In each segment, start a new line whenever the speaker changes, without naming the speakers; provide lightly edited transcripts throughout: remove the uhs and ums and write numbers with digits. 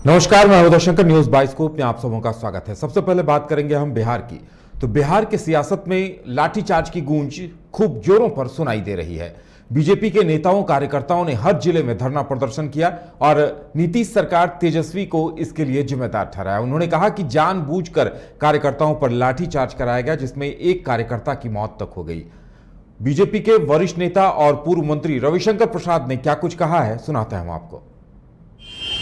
नमस्कार, मैं Uday Shankar. News bioscope में आप सबों का स्वागत है। सबसे पहले बात करेंगे हम बिहार की। तो बिहार की सियासत में लाठीचार्ज की गूंज खूब जोरों पर सुनाई दे रही है। बीजेपी के नेताओं कार्यकर्ताओं ने हर जिले में धरना प्रदर्शन किया और नीतीश सरकार तेजस्वी को इसके लिए जिम्मेदार ठहराया। उन्होंने कहा कि जानबूझकर कार्यकर्ताओं पर लाठीचार्ज कराया गया, जिसमें एक कार्यकर्ता की मौत तक हो गई। बीजेपी के वरिष्ठ नेता और पूर्व मंत्री रविशंकर प्रसाद ने क्या कुछ कहा है, सुनाते हैं हम आपको।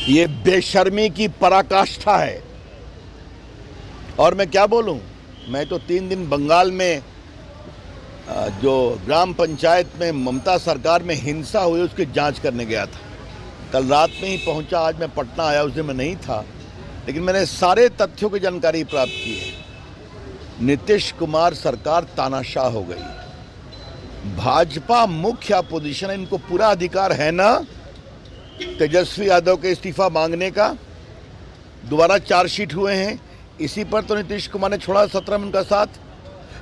ये बेशर्मी की पराकाष्ठा है। और मैं क्या बोलूं, मैं तो 3 दिन बंगाल में जो ग्राम पंचायत में ममता सरकार में हिंसा हुई उसकी जांच करने गया था। कल रात में ही पहुंचा, आज मैं पटना आया, उस दिन मैं नहीं था, लेकिन मैंने सारे तथ्यों की जानकारी प्राप्त की है। नीतीश कुमार सरकार तानाशाह हो गई। भाजपा मुख्य अपोजिशन है, इनको पूरा अधिकार है ना तेजस्वी यादव के इस्तीफा मांगने का। दोबारा चार्जशीट हुए हैं, इसी पर तो नीतीश कुमार ने छोड़ा 17 में उनका साथ।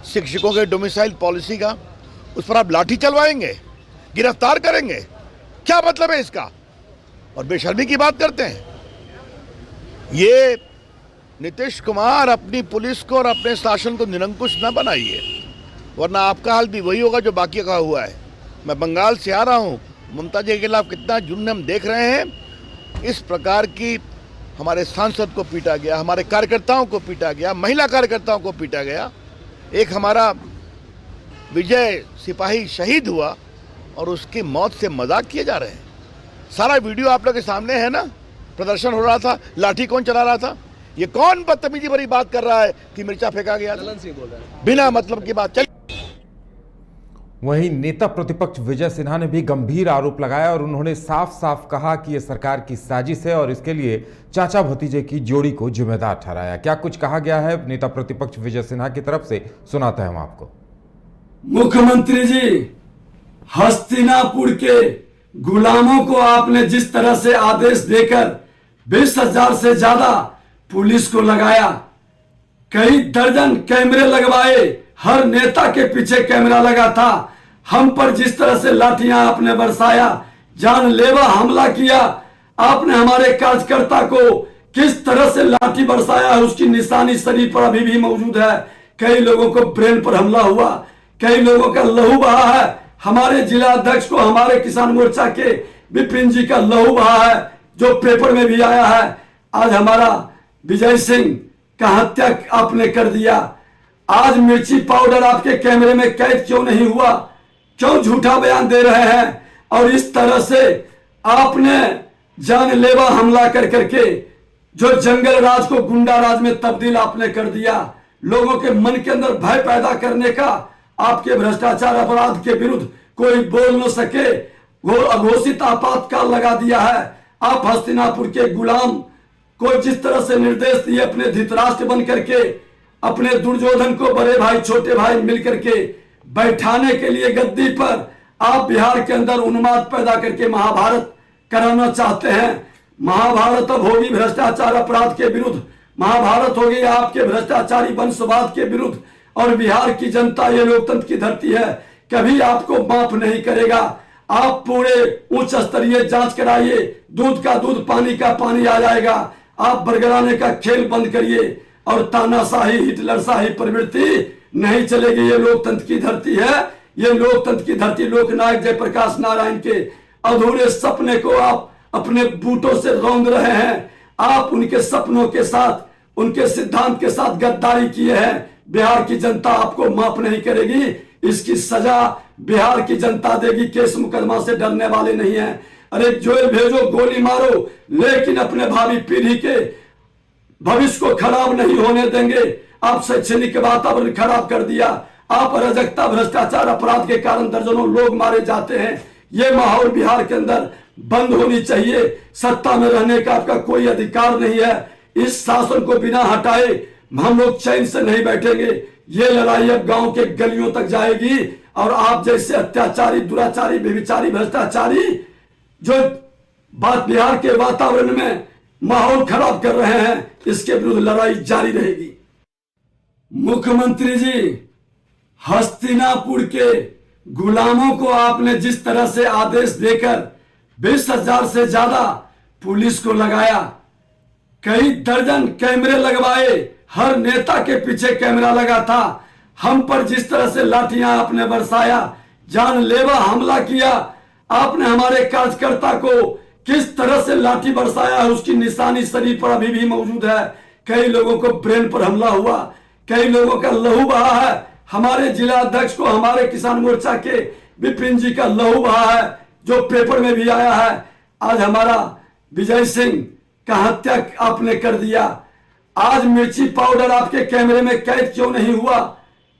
शिक्षकों के डोमिसाइल पॉलिसी का, उस पर आप लाठी चलवाएंगे, गिरफ्तार करेंगे, क्या मतलब है इसका? और बेशर्मी की बात करते हैं। ये नीतीश कुमार अपनी पुलिस को और अपने शासन को निरंकुश न बनाइए, वरना आपका हाल भी वही होगा जो बाकी का हुआ है। मैं बंगाल से आ रहा हूँ, ममता जी के खिलाफ कितना जुर्म हम देख रहे हैं। इस प्रकार की हमारे सांसद को पीटा गया, हमारे कार्यकर्ताओं को पीटा गया, महिला कार्यकर्ताओं को पीटा गया। एक हमारा विजय सिपाही शहीद हुआ और उसकी मौत से मजाक किए जा रहे हैं। सारा वीडियो आप लोग के सामने है ना। प्रदर्शन हो रहा था, लाठी कौन चला रहा था? ये कौन बदतमीजी भरी बात कर रहा है कि मिर्चा फेंका गया? बिना मतलब की बात।
वहीं नेता प्रतिपक्ष विजय सिन्हा ने भी गंभीर आरोप लगाया और उन्होंने साफ साफ कहा कि यह सरकार की साजिश है और इसके लिए चाचा भतीजे की जोड़ी को जिम्मेदार ठहराया। क्या कुछ कहा गया है नेता प्रतिपक्ष विजय सिन्हा की तरफ से, सुनाते हैं हम आपको।
मुख्यमंत्री जी, हस्तिनापुर के गुलामों को आपने जिस तरह से आदेश देकर 20,000 से ज्यादा पुलिस को लगाया, कई दर्जन कैमरे लगवाए, हर नेता के पीछे कैमरा लगा था, हम पर जिस तरह से लाठियां आपने बरसाया, जानलेवा हमला किया, आपने हमारे कार्यकर्ता को किस तरह से लाठी बरसाया है उसकी निशानी शरीर पर अभी भी मौजूद है। कई लोगों को ब्रेन पर हमला हुआ, कई लोगों का लहू बहा है। हमारे जिला अध्यक्ष को हमारे किसान मोर्चा के विपिन जी का लहू बहा है, जो पेपर में भी आया है। आज हमारा विजय सिंह का हत्या आपने कर दिया। आज मिर्ची पाउडर आपके कैमरे में कैद क्यों नहीं हुआ? क्यों झूठा बयान दे रहे हैं? और इस तरह से आपने जानलेवा हमला कर करके जो जंगल राज को गुंडा राज में तब्दील आपने कर दिया। लोगों के मन के अंदर भय पैदा करने का, आपके भ्रष्टाचार अपराध के विरुद्ध कोई बोल न सके, अघोषित आपातकाल लगा दिया है। आप हस्तिनापुर के गुलाम को जिस तरह से निर्देश दिए, अपने धृतराष्ट्र बन करके अपने दुर्योधन को बड़े भाई छोटे भाई मिलकर के बैठाने के लिए गद्दी पर आप बिहार के अंदर उन्माद पैदा करके महाभारत कराना चाहते हैं। महाभारत अब होगी भ्रष्टाचार अपराध के विरुद्ध, महाभारत होगी आपके भ्रष्टाचारी वंशवाद के विरुद्ध। और बिहार की जनता, ये लोकतंत्र की धरती है, कभी आपको माफ नहीं करेगा। आप पूरे उच्च स्तरीय जांच कराइए, दूध का दूध पानी का पानी आ जाएगा। आप बरगलाने का खेल बंद करिए और तानाशाही हिटलरशाही प्रवृत्ति नहीं चलेगी। ये लोकतंत्र की धरती है, ये लोकतंत्र की धरती। लोकनायक जयप्रकाश नारायण के अधूरे सपने को आप अपने बूटों से रौंद रहे हैं। आप उनके सपनों के साथ, उनके सिद्धांत के साथ गद्दारी किए हैं। बिहार की जनता आपको माफ नहीं करेगी, इसकी सजा बिहार की जनता देगी। केस मुकदमा से डरने वाले नहीं है। अरे जेल भेजो, गोली मारो, लेकिन अपने भावी पीढ़ी के भविष्य को खराब नहीं होने देंगे। आप शैक्षणिक वातावरण खराब कर दिया। आप अराजकता भ्रष्टाचार अपराध के कारण दर्जनों लोग मारे जाते हैं। ये माहौल बिहार के अंदर बंद होनी चाहिए। सत्ता में रहने का आपका कोई अधिकार नहीं है। इस शासन को बिना हटाए हम लोग चैन से नहीं बैठेंगे। ये लड़ाई अब गांव के गलियों तक जाएगी और आप जैसे अत्याचारी, दुराचारी, व्यभिचारी, भ्रष्टाचारी जो बात बिहार के वातावरण में माहौल खराब कर रहे हैं, इसके विरुद्ध लड़ाई जारी रहेगी। मुख्यमंत्री जी, हस्तिनापुर के गुलामों को आपने जिस तरह से आदेश देकर 20,000 से ज्यादा पुलिस को लगाया, कई दर्जन कैमरे लगवाए, हर नेता के पीछे कैमरा लगा था। हम पर जिस तरह से लाठियां आपने बरसाया, जानलेवा हमला किया, आपने हमारे कार्यकर्ता को किस तरह से लाठी बरसाया है, उसकी निशानी शरीर पर अभी भी मौजूद है। कई लोगों को ब्रेन पर हमला हुआ, कई लोगों का लहू बहा है। हमारे जिला अध्यक्ष को हमारे किसान मोर्चा के विपिन जी का लहू बहा है, जो पेपर में भी आया है। आज हमारा विजय सिंह का हत्या आपने कर दिया। आज मिर्ची पाउडर आपके कैमरे में कैद क्यों नहीं हुआ?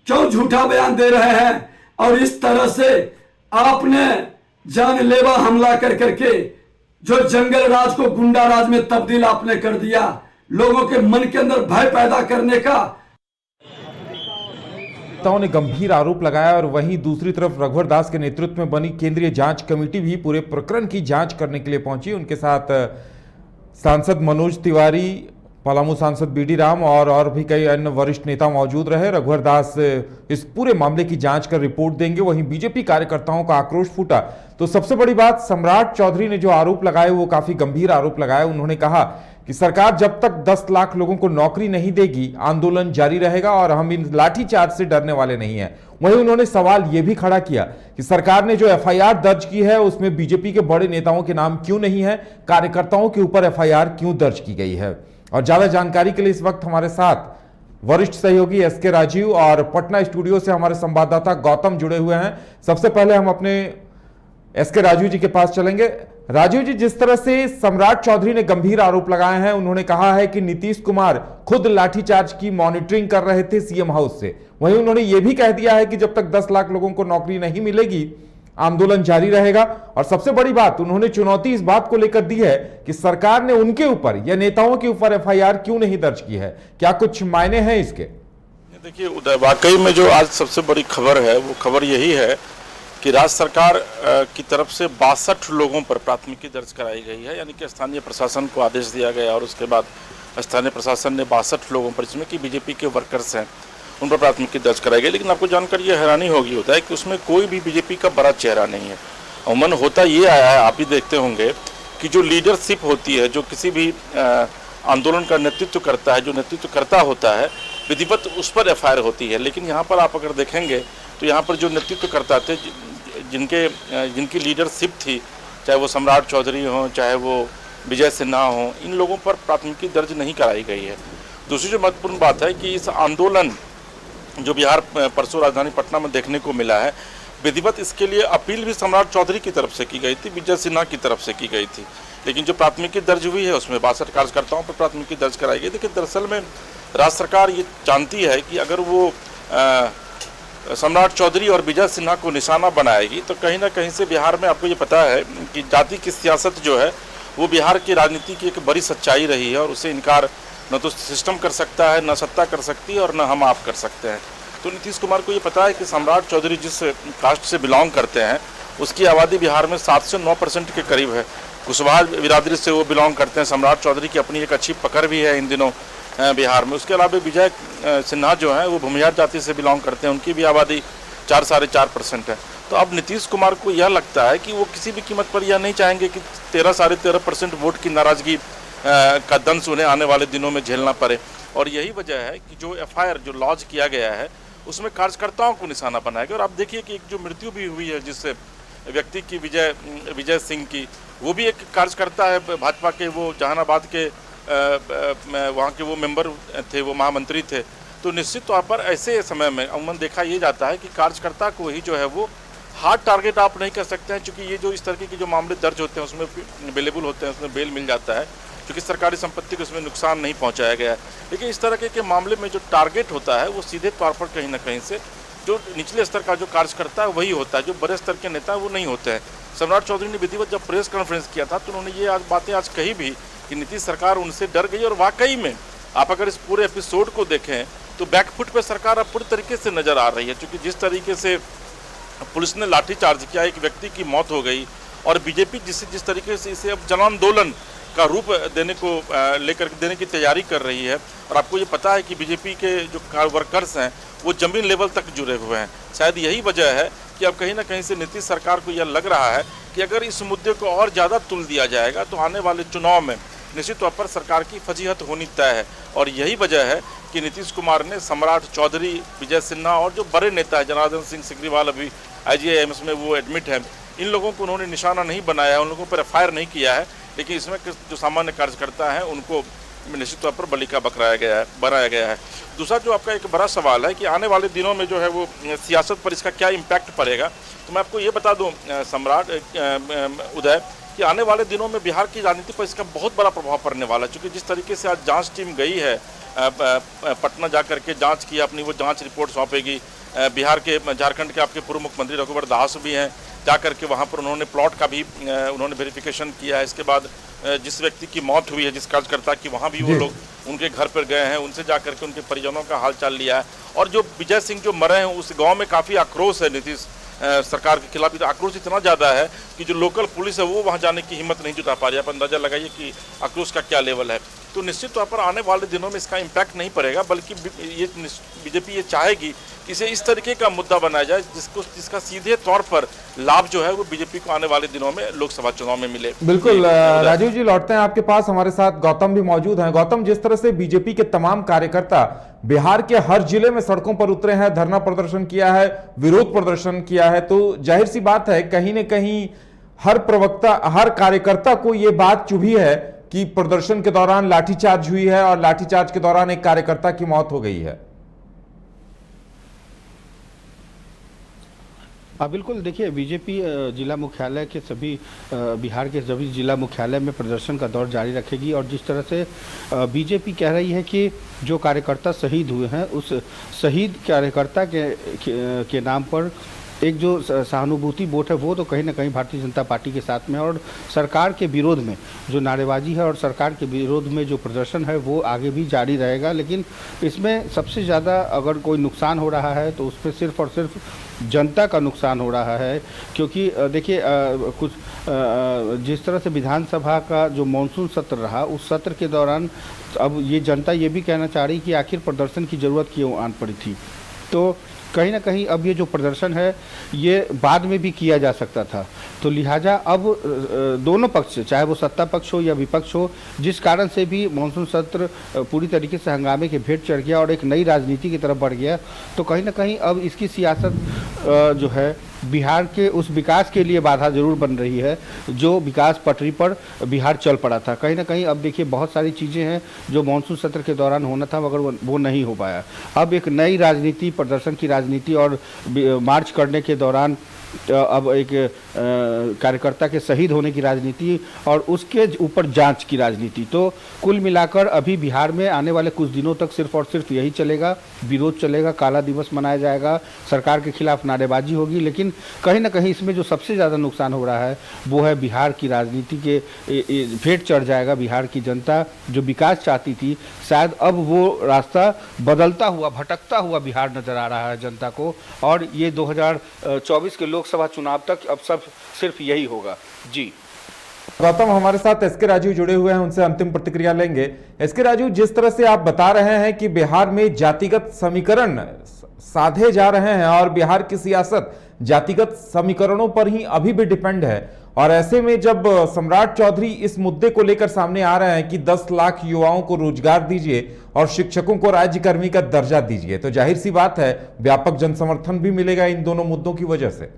क्यों झूठा बयान दे रहे हैं? और इस तरह से आपने जानलेवा हमला कर करके जो जंगल राज को गुंडा राज में तब्दील आपने कर दिया, लोगों के मन के अंदर भय पैदा करने का।
नेताओं ने गंभीर आरोप लगाया और वहीं दूसरी तरफ रघुवर दास के नेतृत्व में बनी केंद्रीय जांच कमेटी भी पूरे प्रकरण की जांच करने के लिए पहुंची। उनके साथ सांसद मनोज तिवारी, पलामू सांसद बीडी राम और भी कई अन्य वरिष्ठ नेता मौजूद रहे। रघुवर दास इस पूरे मामले की जांच कर रिपोर्ट देंगे। वहीं बीजेपी कार्यकर्ताओं का आक्रोश फूटा। तो सबसे बड़ी बात, सम्राट चौधरी ने जो आरोप लगाए वो काफी गंभीर आरोप लगाए। उन्होंने कहा कि सरकार जब तक 10 लाख लोगों को नौकरी नहीं देगी, आंदोलन जारी रहेगा और हम इन लाठीचार्ज से डरने वाले नहीं हैं। वहीं उन्होंने सवाल यह भी खड़ा किया कि सरकार ने जो एफआईआर दर्ज की है उसमें बीजेपी के बड़े नेताओं के नाम क्यों नहीं है, कार्यकर्ताओं के ऊपर एफआईआर क्यों दर्ज की गई है। और ज्यादा जानकारी के लिए इस वक्त हमारे साथ वरिष्ठ सहयोगी एसके राजीव और पटना स्टूडियो से हमारे संवाददाता गौतम जुड़े हुए हैं। सबसे पहले हम अपने एसके राजीव जी के पास चलेंगे। राजीव जी, जिस तरह से सम्राट चौधरी ने गंभीर आरोप लगाए हैं, उन्होंने कहा है कि नीतीश कुमार खुद लाठीचार्ज की मॉनिटरिंग कर रहे थे सीएम हाउस से। वहीं उन्होंने यह भी कह दिया है कि जब तक 10 लाख लोगों को नौकरी नहीं मिलेगी, आंदोलन जारी रहेगा। और सबसे बड़ी बात, उन्होंने चुनौती इस बात को लेकर दी है कि सरकार ने उनके ऊपर या नेताओं के ऊपर एफआईआर क्यों नहीं दर्ज की है। क्या कुछ मायने हैं इसके?
देखिए उदय, वाकई में जो आज सबसे बड़ी खबर है वो खबर यही है कि राज्य सरकार की तरफ से 62 लोगों पर प्राथमिकी दर्ज कराई गई है। यानी कि स्थानीय प्रशासन को आदेश दिया गया और उसके बाद स्थानीय प्रशासन ने 62 लोगों पर, जिसमें कि बीजेपी के वर्कर्स हैं, उन पर प्राथमिकी दर्ज कराई गई। लेकिन आपको जानकर ये हैरानी होगी होता है कि उसमें कोई भी बीजेपी का बड़ा चेहरा नहीं है। अमूमन होता ये आया है, आप भी देखते होंगे कि जो लीडरशिप होती है, जो किसी भी आंदोलन का नेतृत्व करता है, जो नेतृत्व करता होता है, विधिवत उस पर एफआईआर होती है। लेकिन यहाँ पर आप अगर देखेंगे तो यहाँ पर जो नेतृत्व करता थे, जिनकी लीडरशिप थी, चाहे वो सम्राट चौधरी हों, चाहे वो विजय सिन्हा हों, इन लोगों पर प्राथमिकी दर्ज नहीं कराई गई है। दूसरी जो महत्वपूर्ण बात है कि इस आंदोलन जो बिहार परसों राजधानी पटना में देखने को मिला है, विधिवत इसके लिए अपील भी सम्राट चौधरी की तरफ से की गई थी, विजय सिन्हा की तरफ से की गई थी। लेकिन जो प्राथमिकी दर्ज हुई है उसमें 62 कार्यकर्ताओं पर प्राथमिकी दर्ज कराई गई। देखिए, दरअसल में राज्य सरकार ये जानती है कि अगर वो सम्राट चौधरी और विजय सिन्हा को निशाना बनाएगी तो कहीं ना कहीं से बिहार में, आपको ये पता है कि जाति की सियासत जो है वो बिहार की राजनीति की एक बड़ी सच्चाई रही है और उसे इनकार न तो सिस्टम कर सकता है, न सत्ता कर सकती है और न हम आप कर सकते हैं। तो नीतीश कुमार को ये पता है कि सम्राट चौधरी जिस कास्ट से बिलोंग करते हैं उसकी आबादी बिहार में 7 से 9% के करीब है। कुशवाहा बिरादरी से वो बिलोंग करते हैं। सम्राट चौधरी की अपनी एक अच्छी पकड़ भी है इन दिनों बिहार में। उसके अलावा विजय सिन्हा जो है वो भूमिहार जाति से बिलोंग करते हैं, उनकी भी आबादी 4 साढ़े 4% है। तो अब नीतीश कुमार को यह लगता है कि वो किसी भी कीमत पर यह नहीं चाहेंगे कि 13 साढ़े 13% वोट की नाराजगी का दंश उन्हें आने वाले दिनों में झेलना पड़े। और यही वजह है कि जो एफआईआर जो लॉन्च किया गया है उसमें कार्यकर्ताओं को निशाना बनाया गया। और आप देखिए कि एक जो मृत्यु भी हुई है जिस व्यक्ति की, विजय सिंह की, वो भी एक कार्यकर्ता है भाजपा के, वो जहानाबाद के वहाँ के वो मेंबर थे, वो महामंत्री थे। तो निश्चित तौर पर ऐसे समय में अमूमन देखा ये जाता है कि कार्यकर्ता को ही जो है वो हार्ड टारगेट आप नहीं कर सकते हैं, क्योंकि ये जो इस तरह के जो मामले दर्ज होते हैं उसमें अवेलेबल होते हैं, उसमें बेल मिल जाता है, क्योंकि सरकारी संपत्ति को उसमें नुकसान नहीं पहुंचाया गया है। लेकिन इस तरह के मामले में जो टारगेट होता है वो सीधे तौर पर कहीं ना कहीं से जो निचले स्तर का जो कार्यकर्ता है वही होता है, जो बड़े स्तर के नेता वो नहीं होते हैं। सम्राट चौधरी ने विधिवत जब प्रेस कॉन्फ्रेंस किया था तो उन्होंने ये बातें आज कही भी कि नीतीश सरकार उनसे डर गई। और वाकई में आप अगर इस पूरे एपिसोड को देखें तो बैकफुट पे सरकार अब पूरी तरीके से नजर आ रही है, क्योंकि जिस तरीके से पुलिस ने लाठीचार्ज किया, एक व्यक्ति की मौत हो गई, और बीजेपी जिस तरीके से इसे अब जन आंदोलन का रूप देने की तैयारी कर रही है। और आपको ये पता है कि बीजेपी के जो वर्कर्स हैं वो जमीन लेवल तक जुड़े हुए हैं। शायद यही वजह है कि अब कहीं ना कहीं से नीतीश सरकार को यह लग रहा है कि अगर इस मुद्दे को और ज़्यादा तुल दिया जाएगा तो आने वाले चुनाव में निश्चित तौर पर सरकार की फजीहत होनी तय है। और यही वजह है कि नीतीश कुमार ने सम्राट चौधरी, विजय सिन्हा और जो बड़े नेता है जनार्दन सिंह सिग्रीवाल, अभी IGIMS में वो एडमिट हैं, इन लोगों को उन्होंने निशाना नहीं बनाया है, उन लोगों पर FIR नहीं किया है, लेकिन इसमें जो सामान्य कार्यकर्ता हैं उनको निश्चित तौर पर बलि का बनाया गया है। दूसरा जो आपका एक बड़ा सवाल है कि आने वाले दिनों में जो है वो सियासत पर इसका क्या इम्पैक्ट पड़ेगा, तो मैं आपको ये बता दूं सम्राट उदय कि आने वाले दिनों में बिहार की राजनीति पर इसका बहुत बड़ा प्रभाव पड़ने वाला है। क्योंकि जिस तरीके से आज जांच टीम गई है पटना जा करके जांच की, अपनी वो जांच रिपोर्ट सौंपेगी। बिहार के, झारखंड के आपके पूर्व मुख्यमंत्री रघुवर दास भी हैं, जा करके वहाँ पर उन्होंने प्लॉट का भी उन्होंने वेरिफिकेशन किया है। इसके बाद जिस व्यक्ति की मौत हुई है, जिस कार्यकर्ता की, वहाँ भी वो लोग उनके घर पर गए हैं, उनसे जा करके उनके परिजनों का हाल चाल लिया है। और जो विजय सिंह जो मरे हैं उस गाँव में काफ़ी आक्रोश है नीतीश सरकार के खिलाफ। आक्रोश इतना ज़्यादा है कि जो लोकल पुलिस है वो वहाँ जाने की हिम्मत नहीं जुटा पा रही है। आप अंदाज़ा लगाइए कि आक्रोश का क्या लेवल है। तो निश्चित तौर पर आने वाले दिनों में इसका इम्पैक्ट नहीं पड़ेगा, बल्कि ये बीजेपी ये चाहेगी कि इसे इस तरीके का मुद्दा बनाया जाए जिसका सीधे तौर पर लाभ जो है वो बीजेपी को आने वाले दिनों में लोकसभा चुनाव में मिले।
बिल्कुल राजीव जी, लौटते हैं आपके पास। हमारे साथ गौतम भी मौजूद हैं। गौतम, जिस तरह से बीजेपी के तमाम कार्यकर्ता बिहार के हर जिले में सड़कों पर उतरे हैं, धरना प्रदर्शन किया है, विरोध प्रदर्शन किया है, तो जाहिर सी बात है कहीं न कहीं हर प्रवक्ता, हर कार्यकर्ता को यह बात चुभी है कि प्रदर्शन के दौरान लाठीचार्ज हुई है और लाठीचार्ज के दौरान एक कार्यकर्ता की मौत हो गई है।
बिल्कुल, देखिए, बीजेपी जिला मुख्यालय के सभी बिहार के सभी जिला मुख्यालय में प्रदर्शन का दौर जारी रखेगी। और जिस तरह से बीजेपी कह रही है कि जो कार्यकर्ता शहीद हुए हैं उस शहीद कार्यकर्ता के नाम पर एक जो सहानुभूति वोट है वो तो कहीं ना कहीं भारतीय जनता पार्टी के साथ में, और सरकार के विरोध में जो नारेबाजी है और सरकार के विरोध में जो प्रदर्शन है वो आगे भी जारी रहेगा। लेकिन इसमें सबसे ज़्यादा अगर कोई नुकसान हो रहा है तो उसमें सिर्फ और सिर्फ जनता का नुकसान हो रहा है। क्योंकि देखिए, कुछ जिस तरह से विधानसभा का जो मानसून सत्र रहा, उस सत्र के दौरान अब ये जनता ये भी कहना चाह रही कि आखिर प्रदर्शन की ज़रूरत क्यों आन पड़ी थी। तो कहीं ना कहीं अब ये जो प्रदर्शन है ये बाद में भी किया जा सकता था। तो लिहाजा अब दोनों पक्ष, चाहे वो सत्ता पक्ष हो या विपक्ष हो, जिस कारण से भी मानसून सत्र पूरी तरीके से हंगामे के भेंट चढ़ गया और एक नई राजनीति की तरफ बढ़ गया, तो कहीं ना कहीं अब इसकी सियासत जो है बिहार के उस विकास के लिए बाधा जरूर बन रही है जो विकास पटरी पर बिहार चल पड़ा था। कहीं ना कहीं अब देखिए बहुत सारी चीज़ें हैं जो मानसून सत्र के दौरान होना था मगर वो नहीं हो पाया। अब एक नई राजनीति, प्रदर्शन की राजनीति और मार्च करने के दौरान अब एक कार्यकर्ता के शहीद होने की राजनीति और उसके ऊपर जांच की राजनीति। तो कुल मिलाकर अभी बिहार में आने वाले कुछ दिनों तक सिर्फ और सिर्फ यही चलेगा, विरोध चलेगा, काला दिवस मनाया जाएगा, सरकार के खिलाफ नारेबाजी होगी। लेकिन कहीं ना कहीं इसमें जो सबसे ज़्यादा नुकसान हो रहा है वो है बिहार की राजनीति के भेंट चढ़ जाएगा। बिहार की जनता जो विकास चाहती थी, शायद अब वो रास्ता बदलता हुआ, भटकता हुआ बिहार नज़र आ रहा है जनता को। और ये 2024 के लोकसभा चुनाव तक अब सब सिर्फ यही होगा। जी
गौतम, हमारे साथ एसके राजू जुड़े हुए हैं, उनसे अंतिम प्रतिक्रिया लेंगे। एसके राजू, जिस तरह से आप बता रहे हैं कि बिहार में जातिगत समीकरण साधे जा रहे हैं और बिहार की सियासत जातिगत समीकरणों पर ही अभी भी डिपेंड है, और ऐसे में जब सम्राट चौधरी इस मुद्दे को लेकर सामने आ रहे हैं कि 10 लाख युवाओं को रोजगार दीजिए और शिक्षकों को राज्यकर्मी का दर्जा दीजिए, तो जाहिर सी बात है व्यापक जनसमर्थन भी मिलेगा इन दोनों मुद्दों की वजह से।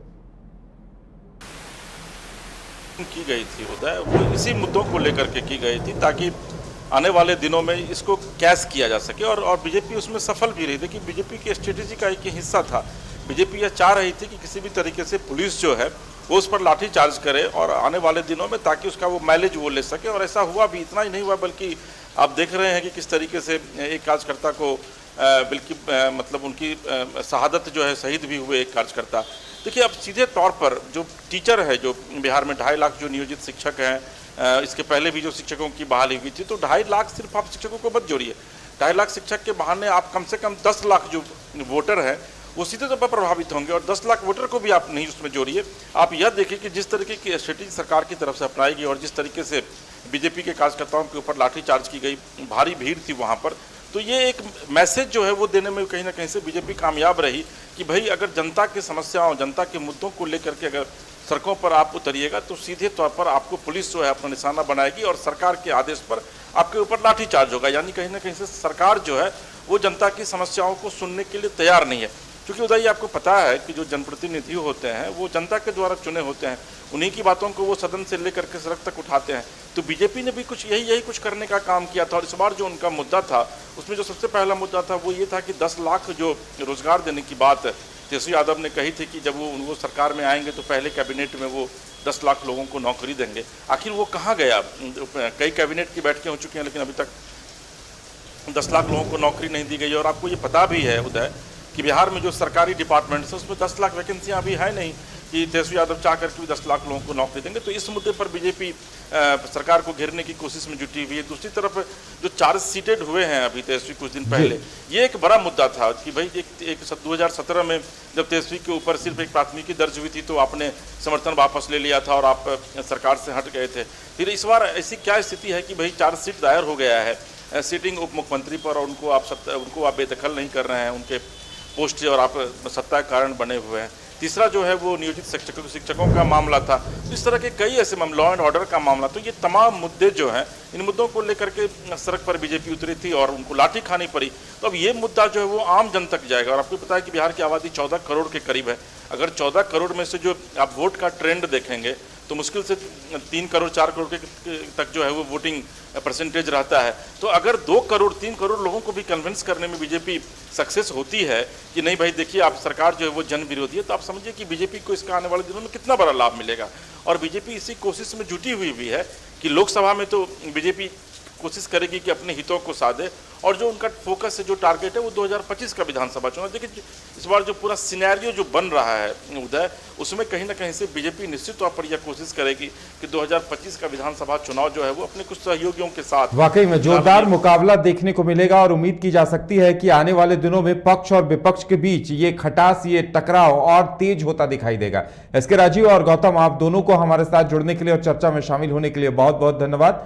की गई थी उदय, वो इसी मुद्दों को लेकर के की गई थी ताकि आने वाले दिनों में इसको कैश किया जा सके। और बीजेपी उसमें सफल भी रही थी कि बीजेपी की स्ट्रेटेजी का एक हिस्सा था। बीजेपी यह चाह रही थी कि किसी भी तरीके से पुलिस जो है वो उस पर लाठी चार्ज करे और आने वाले दिनों में ताकि उसका वो माइलेज वो ले सके। और ऐसा हुआ भी। इतना ही नहीं हुआ बल्कि आप देख रहे हैं कि किस तरीके से एक कार्यकर्ता को बल्कि मतलब उनकी शहादत जो है, शहीद भी हुए एक कार्यकर्ता। देखिए, अब सीधे तौर पर जो टीचर है, जो बिहार में 2.5 लाख जो नियोजित शिक्षक हैं, इसके पहले भी जो शिक्षकों की बहाली हुई थी, तो 2.5 लाख सिर्फ आप शिक्षकों को मत जोड़िए। 2.5 लाख शिक्षक के बहाने आप कम से कम 10 लाख जो वोटर हैं वो सीधे तौर पर प्रभावित होंगे। और 10 लाख वोटर को भी आप नहीं उसमें जोड़िए। आप यह देखिए कि जिस तरीके की स्ट्रेटेजी सरकार की तरफ से अपनाई गई और जिस तरीके से बीजेपी के कार्यकर्ताओं के ऊपर लाठीचार्ज की गई, भारी भीड़ थी वहाँ पर, तो ये एक मैसेज जो है वो देने में कहीं ना कहीं से बीजेपी कामयाब रही कि भाई अगर जनता की समस्याओं, जनता के मुद्दों को लेकर के अगर सड़कों पर आप उतरिएगा तो सीधे तौर पर आपको पुलिस जो है अपना निशाना बनाएगी और सरकार के आदेश पर आपके ऊपर लाठीचार्ज होगा। यानी कहीं ना कहीं से सरकार जो है वो जनता की समस्याओं को सुनने के लिए तैयार नहीं है। क्योंकि उदय आपको पता है कि जो जनप्रतिनिधि होते हैं वो जनता के द्वारा चुने होते हैं, उन्हीं की बातों को वो सदन से लेकर के सड़क तक उठाते हैं। तो बीजेपी ने भी कुछ यही कुछ करने का काम किया था। और इस बार जो उनका मुद्दा था उसमें जो सबसे पहला मुद्दा था वो ये था कि 10 लाख जो रोजगार देने की बात तेजस्वी यादव ने कही थी कि जब वो सरकार में आएंगे तो पहले कैबिनेट में वो 10 लाख लोगों को नौकरी देंगे। आखिर वो कहाँ गया? कई कैबिनेट की बैठकें हो चुकी हैं लेकिन अभी तक 10 लाख लोगों को नौकरी नहीं दी गई। और आपको ये पता भी है उदय कि बिहार में जो सरकारी डिपार्टमेंट्स है उसमें 10 लाख वैकेंसियाँ अभी है नहीं कि तेजस्वी यादव चाह करके भी 10 लाख लोगों को नौकरी देंगे। तो इस मुद्दे पर बीजेपी सरकार को घेरने की कोशिश में जुटी हुई है। दूसरी तरफ जो चार्ज सीटेड हुए हैं अभी तेजस्वी कुछ दिन पहले, ये एक बड़ा मुद्दा था कि भाई 2017 में जब तेजस्वी के ऊपर सिर्फ एक प्राथमिकी दर्ज हुई थी तो आपने समर्थन वापस ले लिया था और आप सरकार से हट गए थे। फिर इस बार ऐसी क्या स्थिति है कि भाई चार्ज सीट दायर हो गया है सीटिंग उप मुख्यमंत्री पर और उनको आप बेदखल नहीं कर रहे हैं, उनके पोस्ट और आप सत्ता के कारण बने हुए हैं। तीसरा जो है वो नियोजित शिक्षकों का मामला था। तो इस तरह के कई ऐसे लॉ एंड ऑर्डर का मामला। तो ये तमाम मुद्दे जो हैं इन मुद्दों को लेकर के सड़क पर बीजेपी उतरी थी और उनको लाठी खानी पड़ी। तो अब ये मुद्दा जो है वो आम जन तक जाएगा। और आपको पता है कि बिहार की आबादी 14 करोड़ के करीब है। अगर 14 करोड़ में से जो आप वोट का ट्रेंड देखेंगे तो मुश्किल से 3 करोड़ 4 करोड़ के तक जो है वो वोटिंग परसेंटेज रहता है। तो अगर 2 करोड़ 3 करोड़ लोगों को भी कन्विंस करने में बीजेपी सक्सेस होती है कि नहीं भाई देखिए आप सरकार जो है वो जन विरोधी है, तो आप समझिए कि बीजेपी को इसका आने वाले दिनों में कितना बड़ा लाभ मिलेगा। और बीजेपी इसी कोशिश में जुटी हुई भी है कि लोकसभा में तो बीजेपी कोशिश करेगी कि अपने हितों को साधे और जो उनका फोकस है, जो टारगेट है वो 2025 का विधानसभा चुनाव। देखिए इस बार जो पूरा सिनेरियो जो बन रहा है उदय, उसमें कहीं ना कहीं से बीजेपी निश्चित तौर पर यह कोशिश करेगी कि 2025 का विधानसभा चुनाव जो है वो अपने कुछ सहयोगियों के साथ
वाकई में जोरदार मुकाबला देखने को मिलेगा। और उम्मीद की जा सकती है कि आने वाले दिनों में पक्ष और विपक्ष के बीच ये खटास, ये टकराव और तेज होता दिखाई देगा। एसके राजीव और गौतम, आप दोनों को हमारे साथ जुड़ने के लिए और चर्चा में शामिल होने के लिए बहुत बहुत धन्यवाद।